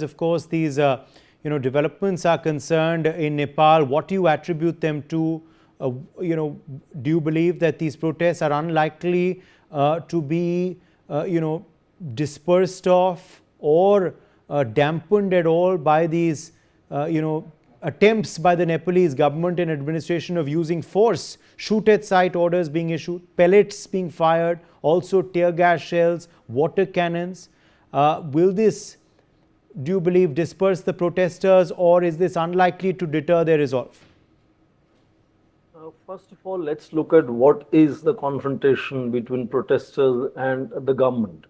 of course, these developments are concerned in Nepal, what do you attribute them to? Do you believe that these protests are unlikely to be, dispersed off or dampened at all by these, attempts by the Nepalese government and administration of using force, shoot at sight orders being issued, pellets being fired, also tear gas shells, water cannons? Will this, do you believe, disperse the protesters, or is this unlikely to deter their resolve? First of all, let's look at what is the confrontation between protesters and the government.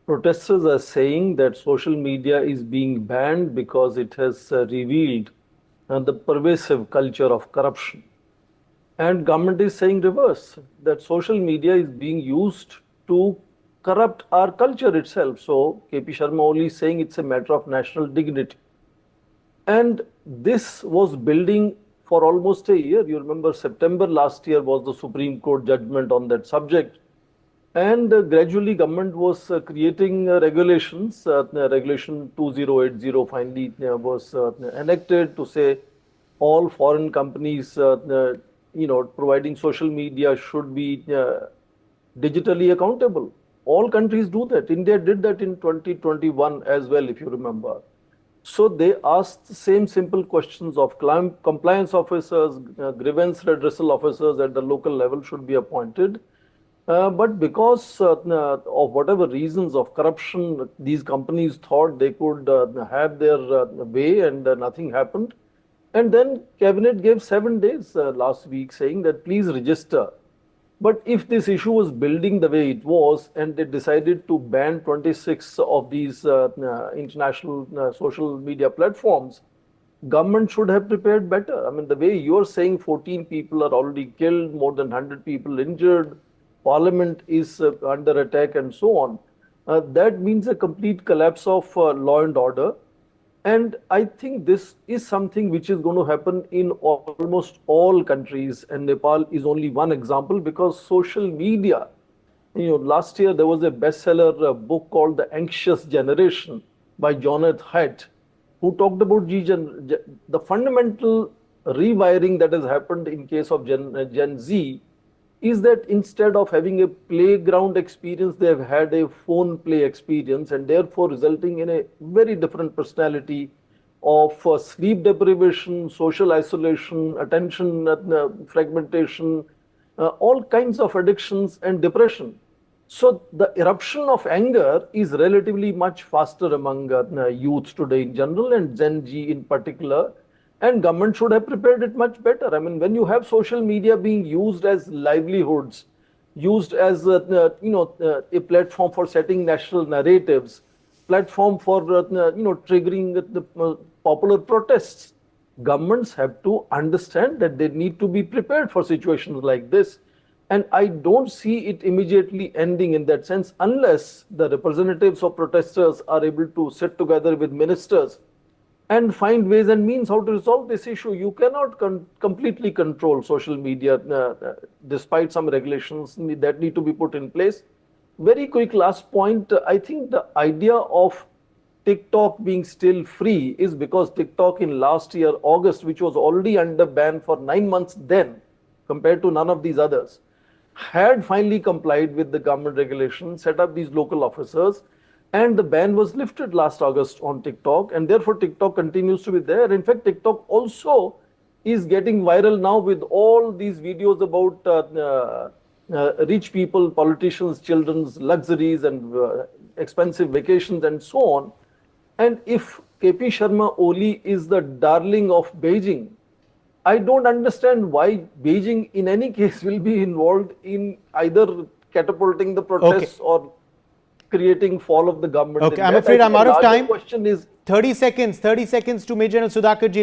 Protesters are saying that social media is being banned because it has revealed the pervasive culture of corruption. And government is saying reverse, that social media is being used to corrupt our culture itself. So KP Sharma Oli is saying it's a matter of national dignity. And this was building for almost a year. You remember September last year was the Supreme Court judgment on that subject. And gradually government was creating regulations. Regulation 2080 finally was enacted to say all foreign companies providing social media should be digitally accountable. All countries do that. India did that in 2021 as well, if you remember. So they asked the same simple questions of compliance officers, grievance redressal officers at the local level should be appointed. But because of whatever reasons of corruption, these companies thought they could have their way, and nothing happened. And then cabinet gave 7 days last week saying that please register. But if this issue was building the way it was, and they decided to ban 26 of these international social media platforms, government should have prepared better. I mean, the way you're saying 14 people are already killed, more than 100 people injured, parliament is under attack and so on, that means a complete collapse of law and order. And I think this is something which is going to happen in almost all countries, and Nepal is only one example, because social media, last year there was a bestseller book called The Anxious Generation by Jonathan Haidt, who talked about the fundamental rewiring that has happened in case of Gen Z is that instead of having a playground experience, they have had a phone play experience, and therefore resulting in a very different personality of sleep deprivation, social isolation, attention fragmentation, all kinds of addictions and depression. So the eruption of anger is relatively much faster among youth today in general, and Gen Z in particular. And government should have prepared it much better. I mean, when you have social media being used as livelihoods, used as a platform for setting national narratives, platform for triggering the popular protests, governments have to understand that they need to be prepared for situations like this. And I don't see it immediately ending in that sense unless the representatives of protesters are able to sit together with ministers and find ways and means how to resolve this issue. You cannot completely control social media despite some regulations that need to be put in place. Very quick last point, I think the idea of TikTok being still free is because TikTok in last year, August, which was already under ban for 9 months then, compared to none of these others, had finally complied with the government regulations, set up these local officers, and the ban was lifted last August on TikTok, and therefore TikTok continues to be there. In fact, TikTok also is getting viral now with all these videos about rich people, politicians, children's luxuries and expensive vacations and so on. And if KP Sharma Oli is the darling of Beijing, I don't understand why Beijing in any case will be involved in either catapulting the protests or creating fall of the government. Okay, I'm afraid I'm out of time. Question is 30 seconds to Major General Sudhakar ji.